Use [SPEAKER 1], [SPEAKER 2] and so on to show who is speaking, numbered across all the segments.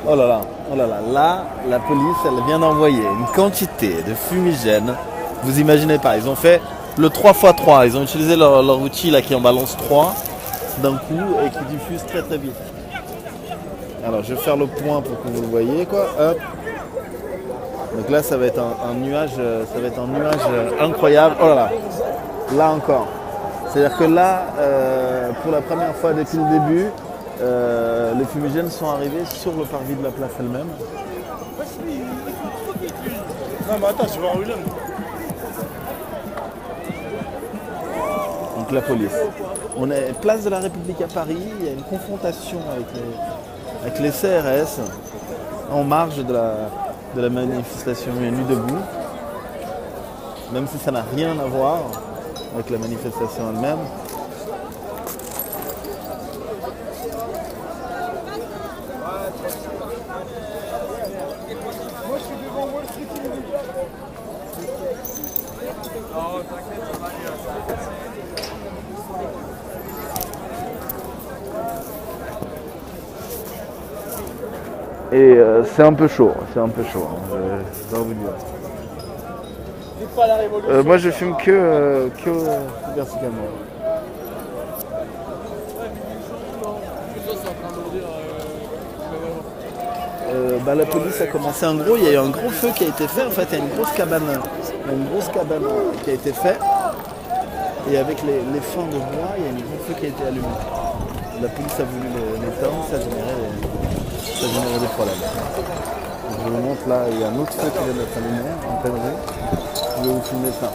[SPEAKER 1] Oh là là, oh là là. Là, la police, elle vient d'envoyer une quantité de fumigène. Vous imaginez pas, ils ont fait le 3x3. Ils ont utilisé leur outil là qui en balance 3 d'un coup et qui diffuse très très vite. Alors je vais faire le point pour que vous le voyez quoi. Hop. Donc là ça va être un nuage, incroyable. Oh là là. Là encore. C'est-à-dire que là, pour la première fois depuis le début, les fumigènes sont arrivés sur le parvis de la place elle-même.
[SPEAKER 2] Non mais attends, je vais en Willem.
[SPEAKER 1] Donc la police. On est place de la République à Paris, il y a une confrontation avec les CRS en marge de la manifestation Nuit debout. Même si ça n'a rien à voir avec la manifestation elle-même.
[SPEAKER 2] Moi je suis devant Wall Street immédiat. Non, t'inquiète, ça va aller.
[SPEAKER 1] Et c'est un peu chaud, je dois vous dire.
[SPEAKER 2] Pas la révolution.
[SPEAKER 1] Moi je fume que verticalement. La police a commencé il y a eu un gros feu qui a été fait, en fait il y a une grosse cabane qui a été faite et avec les fins de bois il y a un gros feu qui a été allumé. La police a voulu l'éteindre, ça générait des problèmes. Donc, je vous montre là, il y a un autre feu qui vient d'être allumé en pleine rue. Je vais vous filmer ça.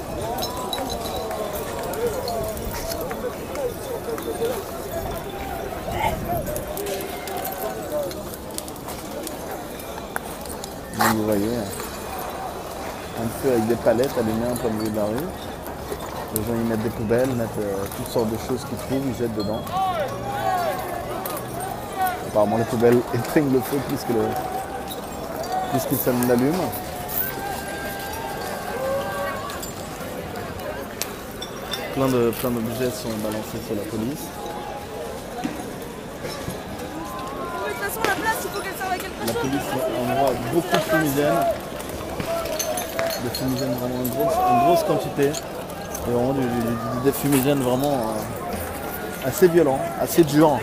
[SPEAKER 1] Donc vous voyez, un feu avec des palettes allumées en plein milieu de la rue. Les gens y mettent des poubelles, mettent toutes sortes de choses qu'ils trouvent, ils jettent dedans. Apparemment les poubelles éteignent le feu plus qu'ils l'allument. Plein d'objets sont balancés sur la police.
[SPEAKER 3] De toute façon, la place, il faut qu'elle serve à quelque
[SPEAKER 1] La
[SPEAKER 3] chose.
[SPEAKER 1] police envoie beaucoup de fumigènes. Des fumigènes vraiment une grosse quantité. Et vraiment des fumigènes vraiment assez violents, assez durs.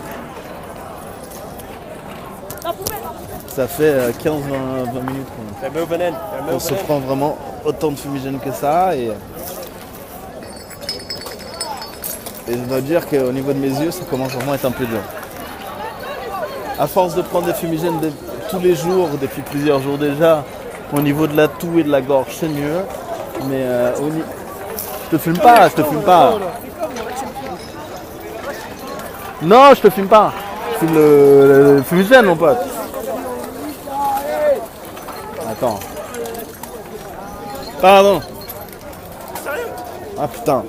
[SPEAKER 1] Ça fait 15-20 minutes qu'on se prend vraiment autant de fumigènes que ça. Et je dois dire qu'au niveau de mes yeux, ça commence vraiment à être un peu dur. À force de prendre des fumigènes tous les jours, depuis plusieurs jours déjà, au niveau de la toux et de la gorge, c'est mieux. Mais je te filme pas. Non, je te filme pas. Je filme le fumigène, mon pote. Attends. Pardon. Ah putain.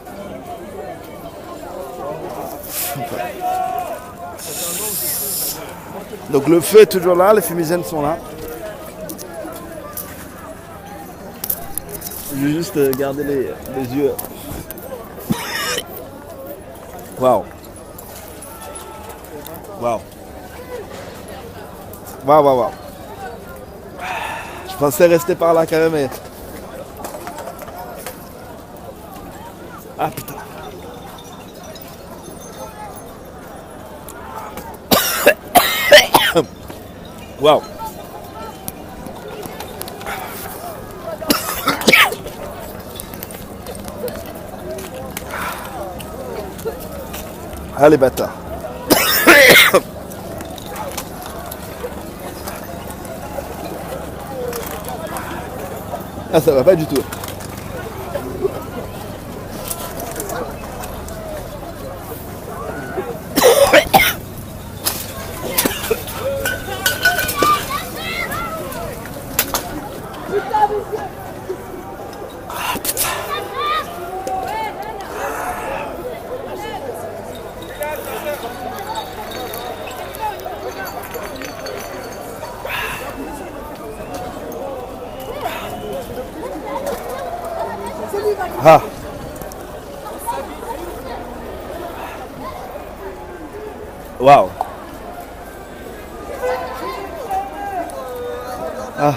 [SPEAKER 1] Donc le feu est toujours là, les fumigènes sont là. Je vais juste garder les yeux. Waouh. Waouh. Waouh, waouh, waouh. Je pensais rester par là quand même, mais... Ah putain. Waouh. Ah les bâtards. Ah ça va pas du tout. Ah. Waouh. Ah.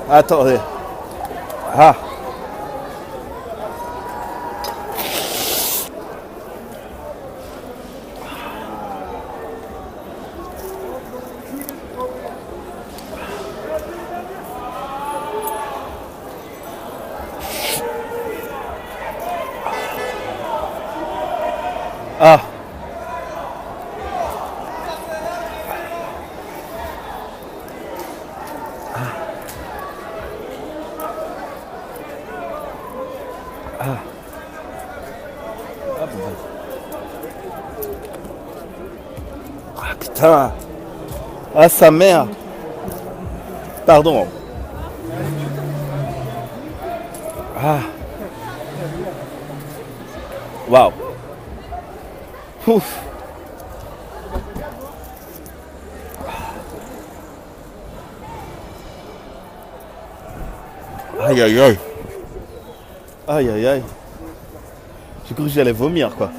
[SPEAKER 1] Attendez. Ah. Ah. Ah. Ah putain. Ah sa mère. Pardon. Ah. Waouh. Ouf. Aïe aïe aïe. Aïe aïe aïe. J'ai cru que j'allais vomir quoi.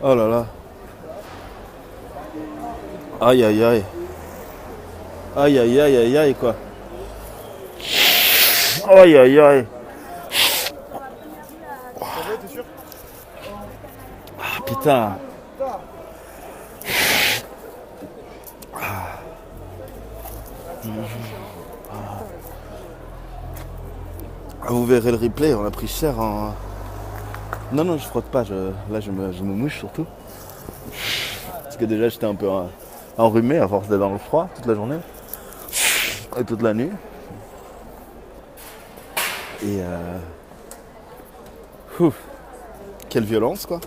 [SPEAKER 1] Oh là là. Aïe aïe aïe. Aïe aïe aïe aïe aïe quoi. Aïe aïe aïe. Ah putain. Ah, vous verrez le replay, on a pris cher en... Non, non, je frotte pas, là je me mouche surtout. Parce que déjà j'étais un peu enrhumé à force d'être dans le froid toute la journée. Et toute la nuit. Et ouf. Quelle violence quoi.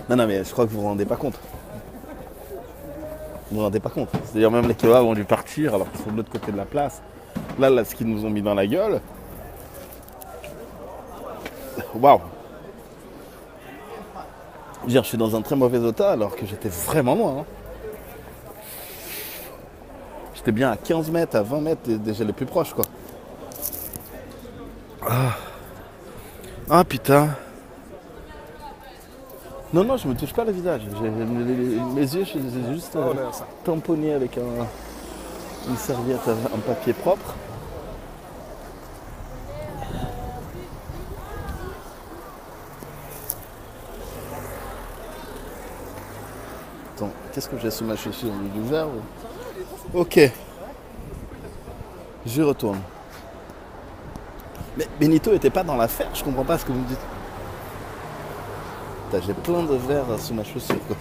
[SPEAKER 1] Non, non, mais je crois que vous vous rendez pas compte. Vous vous rendez pas compte. C'est-à-dire même les kebabs ont dû partir alors qu'ils sont de l'autre côté de la place. Là, ce qu'ils nous ont mis dans la gueule. Waouh. Je suis dans un très mauvais état alors que j'étais vraiment loin. Hein. J'étais bien à 15 mètres, à 20 mètres, déjà les plus proches quoi. Ah putain. Non, non, je me touche pas le visage. Mes yeux, je les ai juste tamponnés avec une serviette, un papier propre. Attends, qu'est-ce que j'ai sous ma chaussure? Du verre ou... Ok. Je retourne. Mais Benito était pas dans l'affaire, je comprends pas ce que vous me dites. Putain, j'ai plein de verres sous ma chaussure quoi.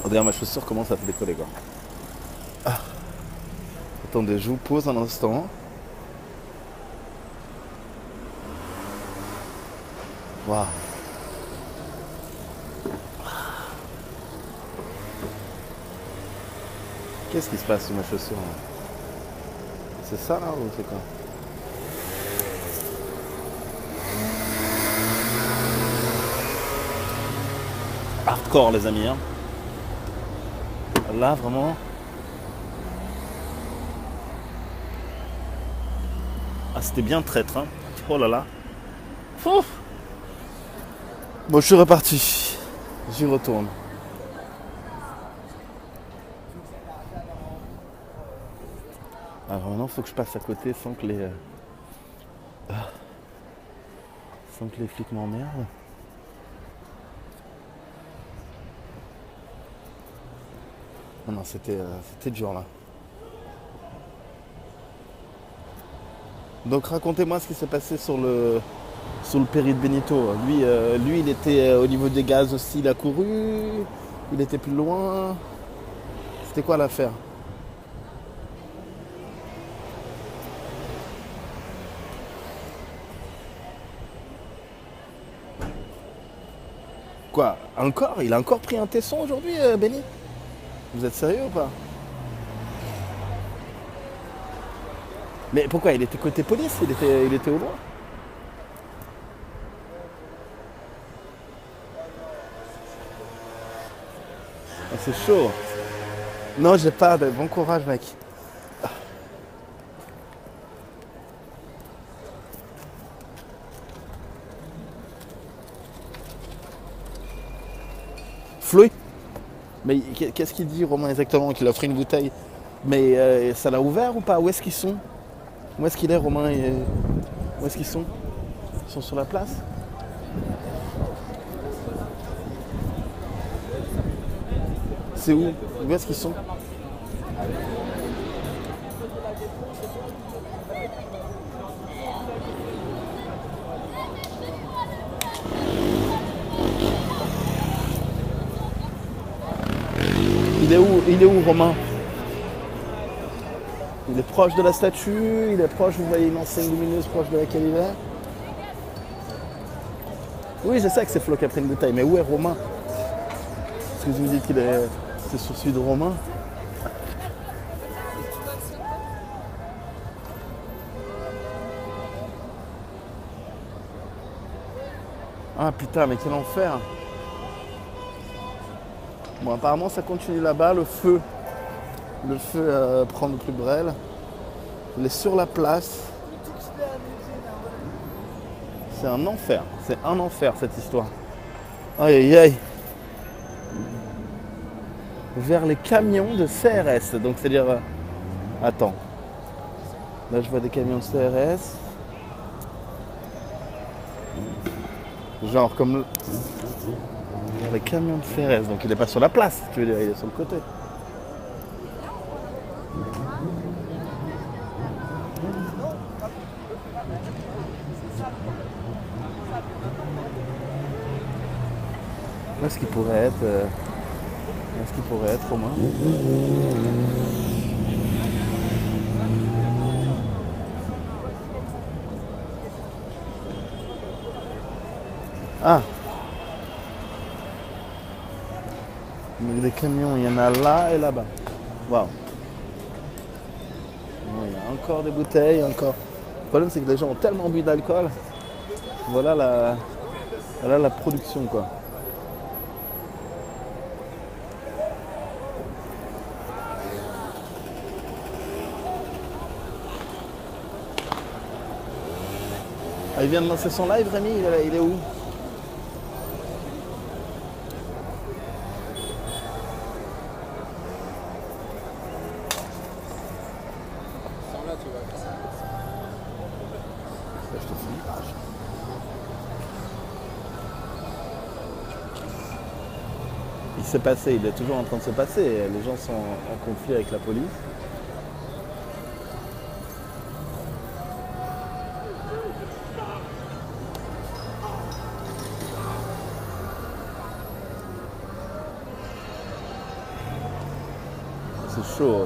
[SPEAKER 1] Oh, d'ailleurs ma chaussure commence à décoller quoi. Ah. Attendez, je vous pose un instant. Waouh. Qu'est-ce qui se passe sous ma chaussure là? C'est ça là ou c'est quoi? Hardcore les amis hein. Là vraiment. Ah c'était bien traître hein. Oh là là. Ouf. Bon je suis reparti. J'y retourne. Alors maintenant, il faut que je passe à côté sans que les flics m'emmerdent. Non, non, c'était dur là. Donc racontez-moi ce qui s'est passé sur le péri de Benito. Lui, il était au niveau des gaz aussi, il a couru, il était plus loin. C'était quoi l'affaire? Quoi? Encore? Il a encore pris un tesson aujourd'hui, Benny? Vous êtes sérieux ou pas? Mais pourquoi? Il était côté police? Il était au loin? Ah, c'est chaud. Non, j'ai pas de bon courage, mec. Floé. Mais qu'est-ce qu'il dit Romain exactement? Qu'il offre une bouteille. Mais ça l'a ouvert ou pas? Où est-ce qu'ils sont? Où est-ce qu'il est Romain Où est-ce qu'ils sont? Ils sont sur la place? C'est où? Où est-ce qu'ils sont? Il est où Romain? Il est proche de la statue, il est proche, vous voyez une enseigne lumineuse proche de laquelle il est. Oui, je sais que c'est Flo qui a pris une bouteille, mais où est Romain? Parce que vous me dites qu'il est... C'est sur celui de Romain. Ah putain, mais quel enfer! Bon, apparemment ça continue là-bas, le feu prend de plus brel. Il est sur la place. C'est un enfer cette histoire. Aïe aïe aïe. Vers les camions de CRS, donc c'est-à-dire... attends. Là je vois des camions de CRS. Genre comme... les camions de CRS, donc il n'est pas sur la place, tu veux dire, il est sur le côté. Où est-ce qu'il pourrait être Où est-ce qu'il pourrait être, Romain? Ah! Des camions, il y en a là et là-bas. Waouh! Il y a encore des bouteilles, encore. Le problème, c'est que les gens ont tellement bu d'alcool. Voilà la production, quoi. Ah, il vient de lancer son live, Rémi, il est où? Il s'est passé, il est toujours en train de se passer. Les gens sont en conflit avec la police.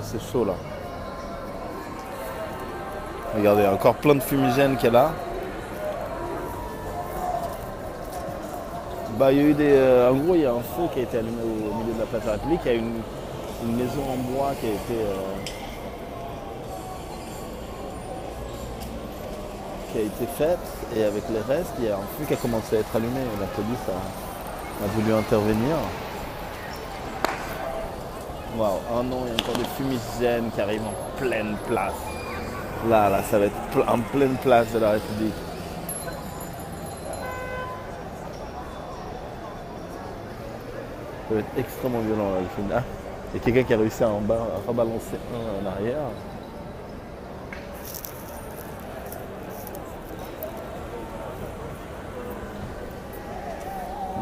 [SPEAKER 1] C'est chaud là. Regardez, il y a encore plein de fumigènes qu'il y a là. Bah, il y a eu en gros, il y a un feu qui a été allumé au milieu de la place de la République. Il y a une maison en bois qui a été faite. Et avec les restes, il y a un feu qui a commencé à être allumé. La police a voulu intervenir. Waouh, oh non, il y a encore des fumigènes qui arrivent en pleine place. Là, ça va être en pleine place de la République. Ça va être extrêmement violent là, le film. Ah, il y a quelqu'un qui a réussi à rebalancer un en arrière.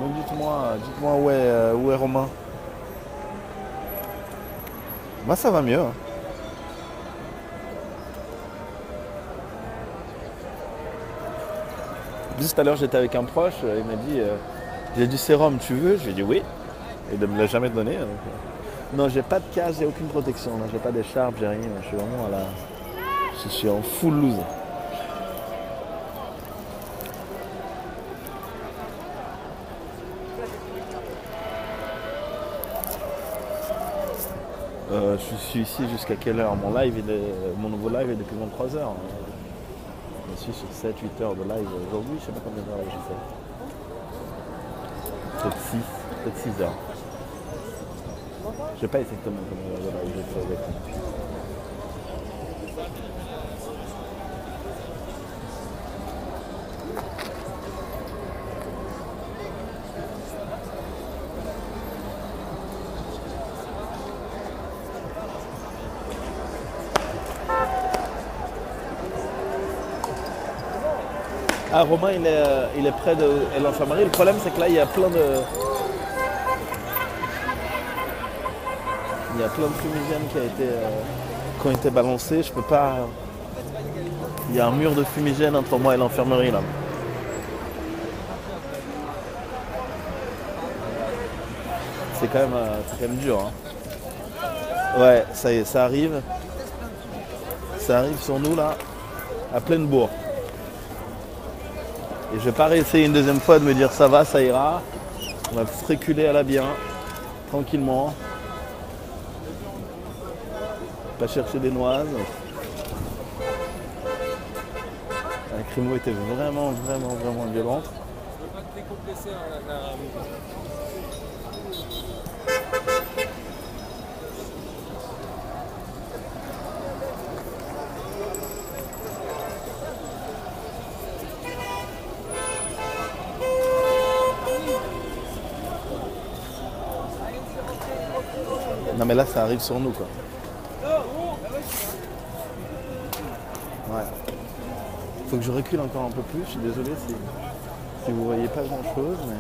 [SPEAKER 1] Donc dites-moi où est Romain? Moi ça va mieux. Hein. Juste tout à l'heure j'étais avec un proche, il m'a dit j'ai du sérum, tu veux? Je lui ai dit oui. Et il ne me l'a jamais donné. Donc, non, j'ai pas de casque, j'ai aucune protection. Là. J'ai pas d'écharpe, j'ai rien. Je suis vraiment je suis en full loose. Je suis ici jusqu'à quelle heure? Mon nouveau live est depuis 23 heures. Je suis sur 7-8 heures de live aujourd'hui. Je sais pas combien d'heures j'ai fait. Peut-être 6 heures. Je sais pas exactement combien d'heures de live j'ai fait avec lui. Ah, Romain, il est près de l'infirmerie. Le problème, c'est que là, il y a plein de fumigènes qui ont été balancés. Je peux pas. Il y a un mur de fumigène entre moi et l'infirmerie là. C'est quand même dur. Hein. Ouais, ça y est, ça arrive. Ça arrive sur nous là, à pleine bourre. Et je vais pas réessayer une deuxième fois de me dire ça va, ça ira. On va se reculer à la bien, tranquillement. Pas chercher des noises. La crimo était vraiment violente. Non mais là ça arrive sur nous quoi. Ouais. Faut que je recule encore un peu plus, je suis désolé si vous voyez pas grand chose mais.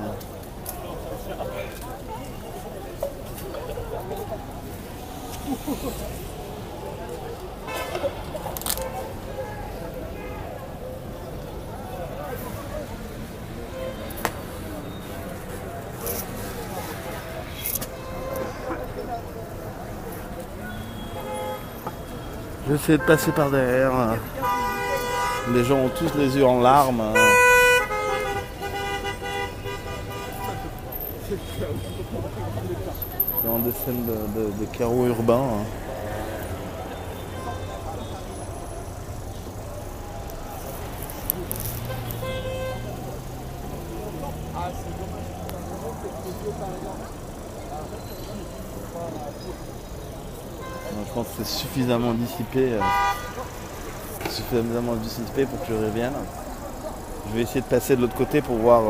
[SPEAKER 1] J'essaie de passer par derrière. Les gens ont tous les yeux en larmes. Dans des scènes de carreaux urbains. Je pense que c'est suffisamment dissipé pour que je revienne. Je vais essayer de passer de l'autre côté pour voir.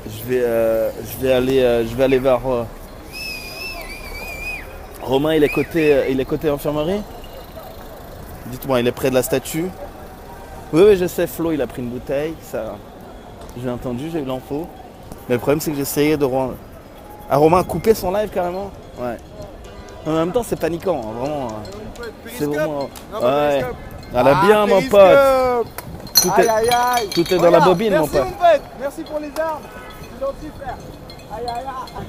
[SPEAKER 1] Je vais aller vers. Romain, il est côté infirmerie. Dites-moi, il est près de la statue. Oui, je sais. Flo, il a pris une bouteille. Ça, j'ai entendu, j'ai eu l'info. Mais le problème, c'est que j'essayais de rendre. Ah, Romain a coupé son live carrément. Ouais. En même temps, c'est paniquant, hein, vraiment. C'est vraiment. Ouais. Elle a bien, mon pote. Tout est dans la bobine, mon pote.
[SPEAKER 2] Merci pour les armes. C'est gentil, frère. Aïe, aïe, aïe.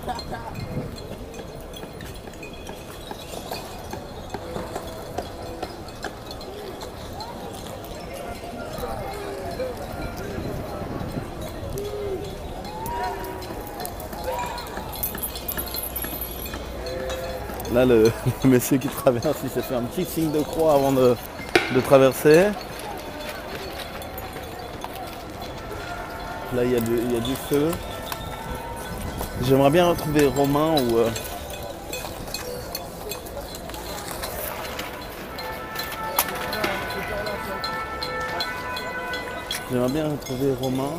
[SPEAKER 1] Là, le monsieur qui traverse, il s'est fait un petit signe de croix avant de traverser. Là, il y a du feu. J'aimerais bien retrouver Romain ou... J'aimerais bien retrouver Romain.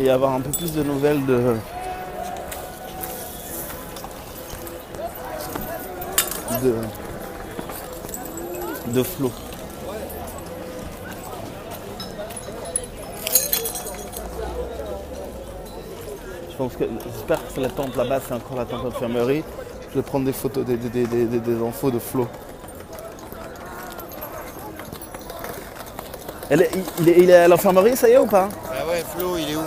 [SPEAKER 1] Et avoir un peu plus de nouvelles de Flo. J'espère que c'est la tente là-bas, c'est encore la tente d'infirmerie. Je vais prendre des photos des infos de Flo. Il est à l'infirmerie, ça y est ou pas?
[SPEAKER 4] Ah ouais, Flo, il est où?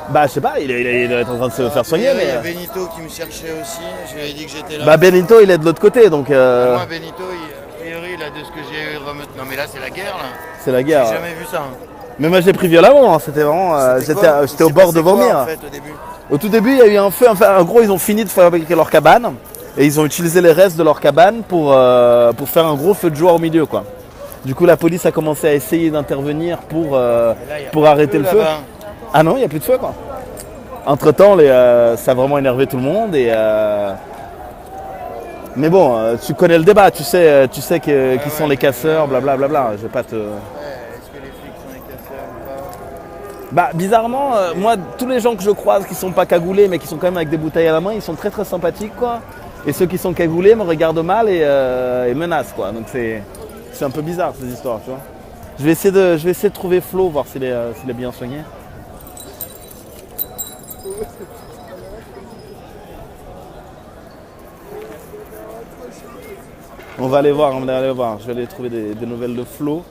[SPEAKER 1] Bah je sais pas, il doit être en train de se faire soigner.
[SPEAKER 4] Il y a Benito qui me cherchait aussi, je lui ai dit que j'étais là.
[SPEAKER 1] Bah Benito il est de l'autre côté donc...
[SPEAKER 4] Moi Benito, a priori là de ce que j'ai remonté... Non mais là c'est la guerre là.
[SPEAKER 1] C'est la guerre.
[SPEAKER 4] J'ai jamais vu ça. Hein.
[SPEAKER 1] Mais moi je l'ai pris violemment, hein. C'était vraiment... J'étais au bord de vomir.
[SPEAKER 4] En fait, au début
[SPEAKER 1] Au tout début il y a eu un feu, enfin en gros ils ont fini de fabriquer leur cabane. Et ils ont utilisé les restes de leur cabane pour faire un gros feu de joie au milieu quoi. Du coup la police a commencé à essayer d'intervenir pour arrêter le feu. Ah non, il n'y a plus de feu quoi. Entre temps, ça a vraiment énervé tout le monde et mais bon, tu connais le débat, tu sais qui sont les casseurs, blablabla. Je vais pas te.
[SPEAKER 4] Est-ce que les flics sont les casseurs ou pas?
[SPEAKER 1] Bah bizarrement, moi tous les gens que je croise qui sont pas cagoulés mais qui sont quand même avec des bouteilles à la main, ils sont très très sympathiques quoi. Et ceux qui sont cagoulés me regardent mal et menacent quoi. Donc c'est un peu bizarre ces histoires, tu vois. Je vais essayer de trouver Flo, voir s'il est bien soigné. On va aller voir, on va aller voir. Je vais aller trouver des nouvelles de Flo.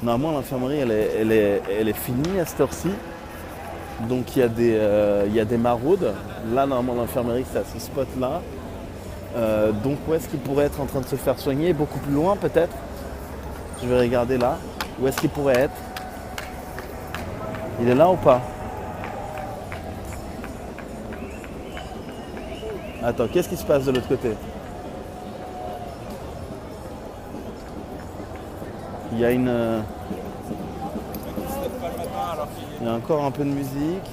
[SPEAKER 1] Normalement l'infirmerie elle est finie à cette heure-ci. Donc il y a des maraudes. Là normalement l'infirmerie c'est à ce spot là. Donc où est-ce qu'il pourrait être en train de se faire soigner? Beaucoup plus loin peut-être. Je vais regarder là. Où est-ce qu'il pourrait être? Il est là ou pas? Attends, qu'est-ce qui se passe de l'autre côté? Il y a il y a encore un peu de musique.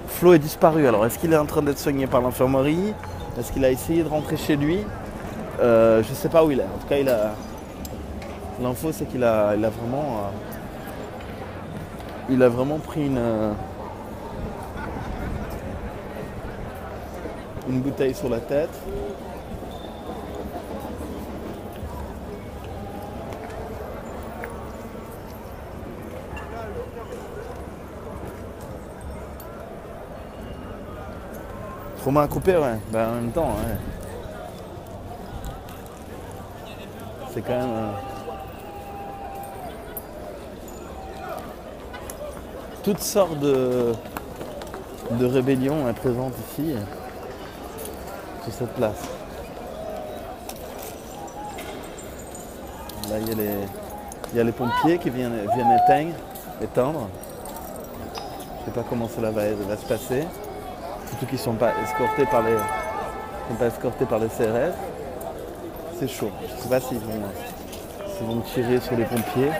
[SPEAKER 1] Flo est disparu. Alors, est-ce qu'il est en train d'être soigné par l'infirmerie? Est-ce qu'il a essayé de rentrer chez lui? Je ne sais pas où il est. En tout cas, l'info, c'est qu'il a vraiment pris une bouteille sur la tête. Trauma à couper, ouais. Ben, en même temps, ouais. C'est quand même... Toutes sortes de rébellions est présente ici, sur cette place. Là, il y a les pompiers qui viennent éteindre. Je ne sais pas comment cela va se passer. Surtout qu'ils ne sont pas escortés par les CRS. C'est chaud. Je ne sais pas s'ils vont tirer sur les pompiers.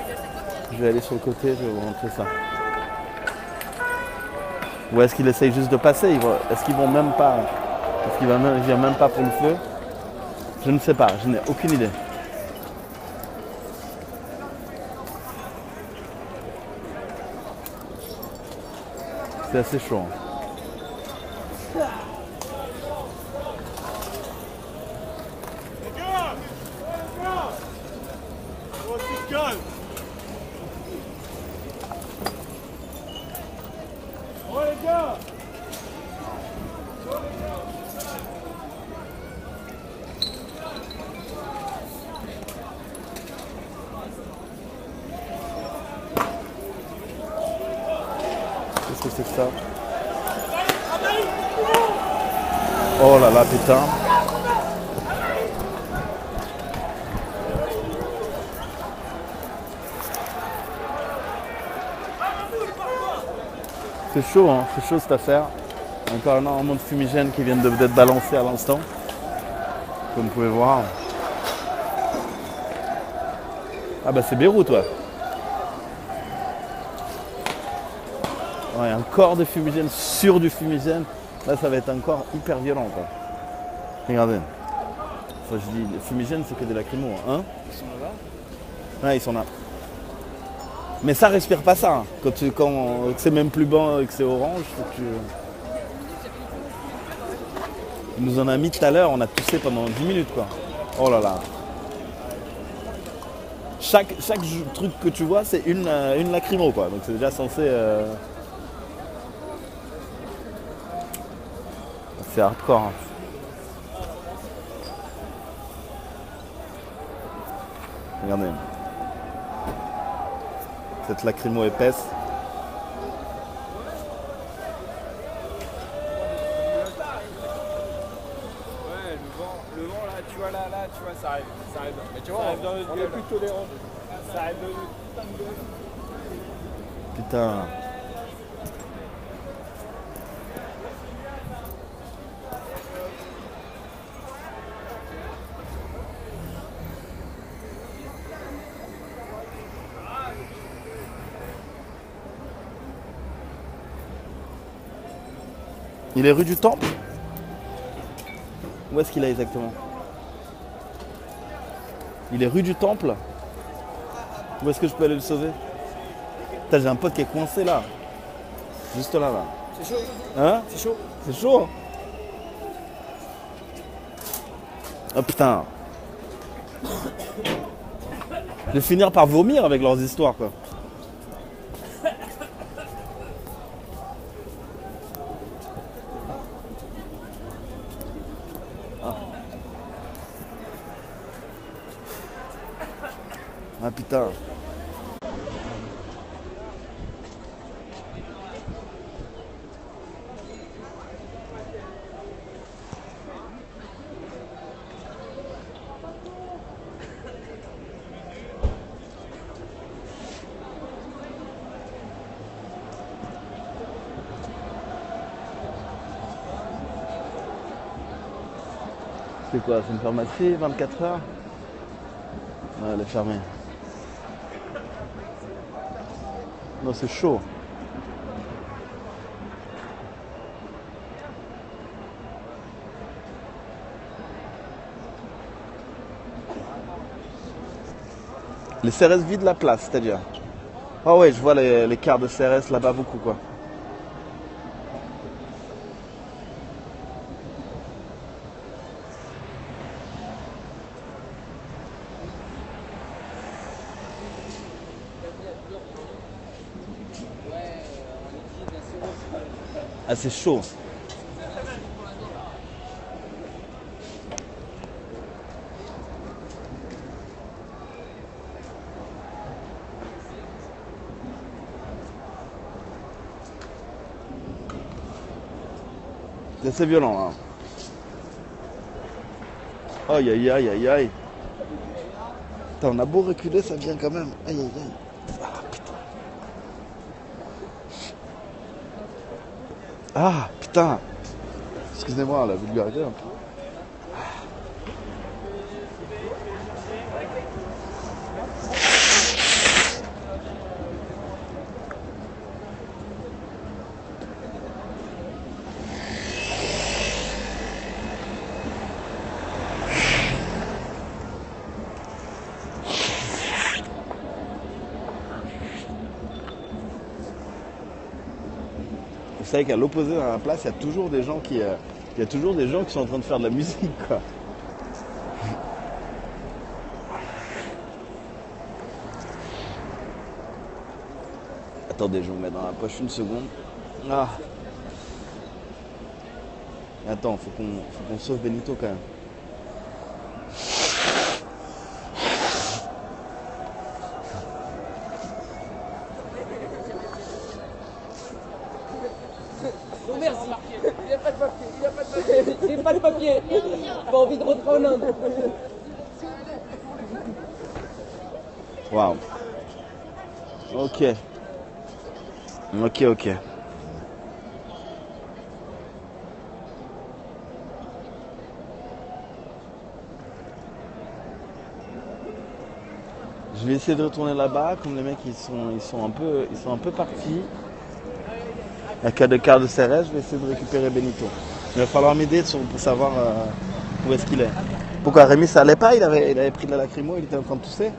[SPEAKER 1] Je vais aller sur le côté, je vais vous montrer ça. Ou est-ce qu'ils essayent juste de passer? Est-ce qu'ils vont même pas? Est-ce qu'ils ne viennent même pas pour le feu? Je ne sais pas, je n'ai aucune idée. C'est assez chaud. Qu'est-ce que c'est que ça? Oh là là, putain. C'est chaud, hein, c'est chaud cette affaire. Encore énormément de fumigènes qui viennent d'être balancés à l'instant. Comme vous pouvez voir. Ah bah c'est Beyrouth, ouais. Ouais, encore des fumigènes sur du fumigène. Là, ça va être encore hyper violent, quoi. Regardez. Enfin, je dis, les fumigènes, c'est que des lacrymos, hein. Ils sont là-bas? Ouais, ils sont là. Mais ça respire pas ça. Hein. Quand c'est même plus blanc et que c'est orange, faut que tu... Il nous en a mis tout à l'heure, on a toussé pendant 10 minutes, quoi. Oh là là. Chaque truc que tu vois, c'est une lacrymo, quoi. Donc c'est déjà censé... C'est hardcore. Hein. Regardez. Cette lacrymo épaisse.
[SPEAKER 2] Ouais, le vent là, tu vois là, tu vois, ça arrive. Mais tu vois, ça arrive dans notre gueule. On est plus tolérant. Ça arrive dans notre putain de gueule.
[SPEAKER 1] Putain. Il est rue du Temple? Où est-ce qu'il est exactement? Il est rue du Temple. Où est-ce que je peux aller le sauver? Putain, j'ai un pote qui est coincé là. Juste là, là.
[SPEAKER 2] C'est chaud.
[SPEAKER 1] Hein?
[SPEAKER 2] C'est chaud.
[SPEAKER 1] C'est chaud. Oh putain. Je vais finir par vomir avec leurs histoires, quoi. Ah putain. C'est quoi? C'est une pharmacie, 24 heures? Ouais, elle est fermée. Non, c'est chaud. Les CRS vident la place, c'est-à-dire? Ah ouais, je vois les cars de CRS là-bas beaucoup, quoi. Ah, c'est chaud. C'est assez violent, hein. Aïe, aïe, aïe, aïe, aïe. Putain, on a beau reculer, ça vient quand même. Aïe, aïe, aïe. Ah, putain. Ah, putain. Excusez-moi, la vulgarité un peu. Vous savez qu'à l'opposé dans la place, il y a toujours des gens qui sont en train de faire de la musique, quoi. Attendez, je vous mets dans la poche une seconde. Ah. Attends, faut qu'on sauve Benito quand même.
[SPEAKER 5] Non merci, il n'y a pas de papier, il n'y a pas de papier, il n'y a pas de papier, pas envie de rentrer en Inde.
[SPEAKER 1] Waouh. Ok. Ok, ok. Je vais essayer de retourner là-bas, comme les mecs ils sont un peu partis. Il y a qu'à de quart de CRS, je vais essayer de récupérer Benito. Il va falloir m'aider pour savoir où est-ce qu'il est. Pourquoi Rémi ça allait pas? Il avait pris de la lacrymo, il était en train de tousser.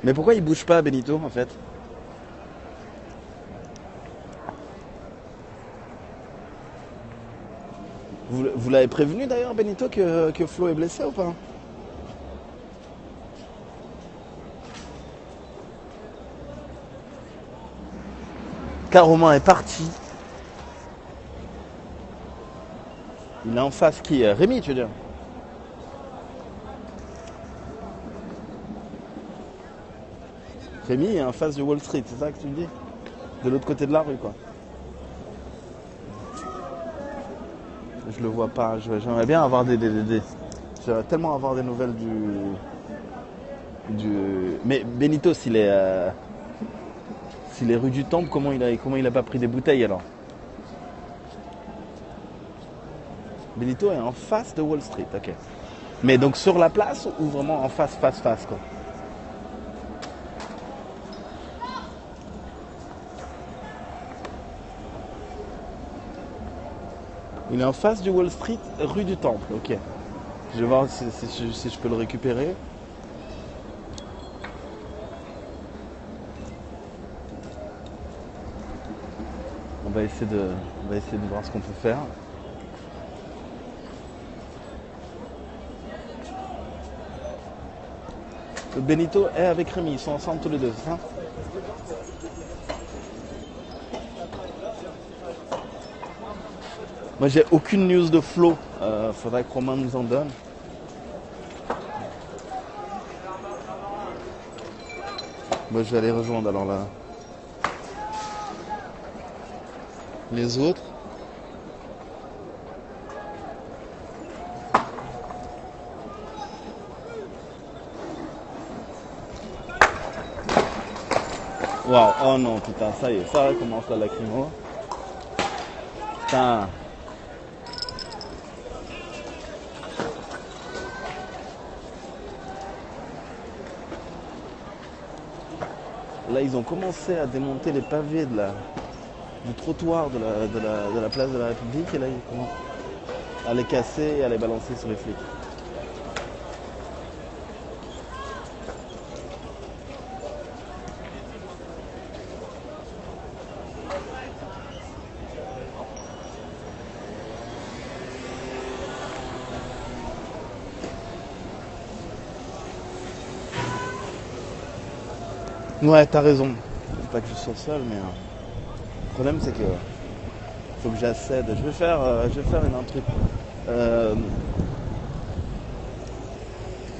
[SPEAKER 1] Mais pourquoi il bouge pas Benito en fait? Vous l'avez prévenu d'ailleurs Benito que Flo est blessé ou pas? Car Romain est parti. Il est en face qui? Rémi tu veux dire? Rémi est en face de Wall Street, c'est ça que tu me dis? De l'autre côté de la rue quoi. Je le vois pas, j'aimerais bien avoir j'aimerais tellement avoir des nouvelles Mais Benito s'il est rue du Temple, comment il a pas pris des bouteilles alors? Benito est en face de Wall Street, ok. Mais donc sur la place ou vraiment en face quoi? Il est en face du Wall Street, rue du Temple. Ok. Je vais voir si je peux le récupérer. On va essayer de voir ce qu'on peut faire. Benito est avec Rémi, ils sont ensemble tous les deux, c'est ça? Moi j'ai aucune news de Flo, faudrait que Romain nous en donne. Moi je vais aller rejoindre alors là les autres. Waouh, oh non putain, ça y est, ça commence la lacrymo. Putain. Là ils ont commencé à démonter les pavés du trottoir de la place de la République et là ils commencent à les casser et à les balancer sur les flics. Ouais, t'as raison. C'est pas que je sois seul, mais le problème c'est que faut que j'accède. Je vais faire un truc.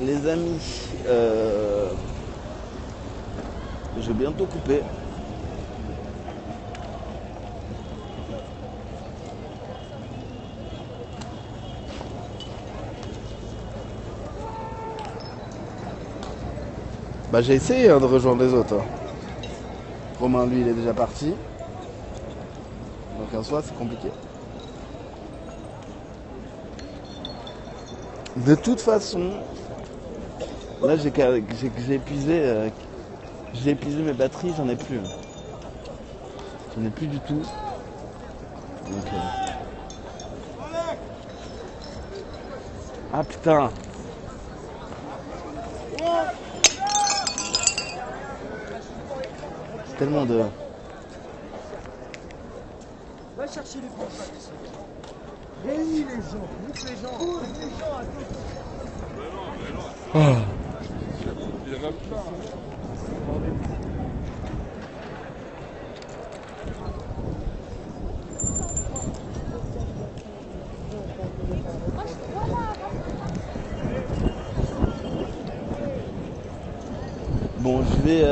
[SPEAKER 1] Les amis, je vais bientôt couper. Bah j'ai essayé de rejoindre les autres. Romain lui il est déjà parti. Donc en soi c'est compliqué. De toute façon, là j'ai épuisé mes batteries, j'en ai plus. J'en ai plus du tout. Donc, ah putain. Tellement de...
[SPEAKER 6] Va chercher les contacts. Réunis les gens, boucle les gens. Les gens à côté.
[SPEAKER 2] Il y en a plein.
[SPEAKER 1] Bon, je vais...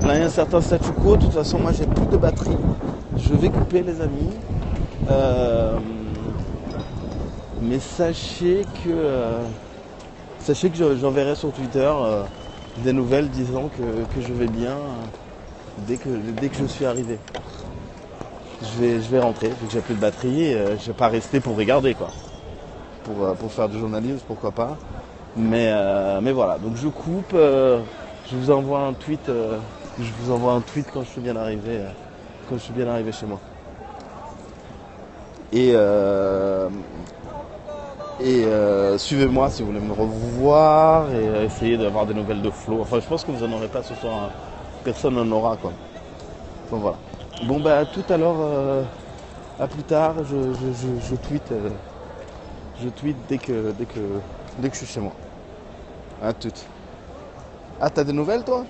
[SPEAKER 1] Là, il y a un certain statu quo. De toute façon, moi, j'ai plus de batterie. Je vais couper, les amis. Mais sachez que j'enverrai sur Twitter des nouvelles disant que je vais bien dès que je suis arrivé. Je vais rentrer, vu que j'ai plus de batterie. Je vais pas rester pour regarder, quoi. Pour faire du journalisme, pourquoi pas. Mais voilà. Donc je coupe. Je vous envoie un tweet. Quand je suis bien arrivé. Quand je suis bien arrivé chez moi. Et suivez-moi si vous voulez me revoir et essayez d'avoir des nouvelles de Flo. Enfin, je pense que vous n'en aurez pas ce soir. Hein. Personne n'en aura, quoi. Donc voilà. Bon, bah, à tout à l'heure. À plus tard. Je tweete. Je tweete dès que je suis chez moi. À toutes. Ah, t'as des nouvelles, toi?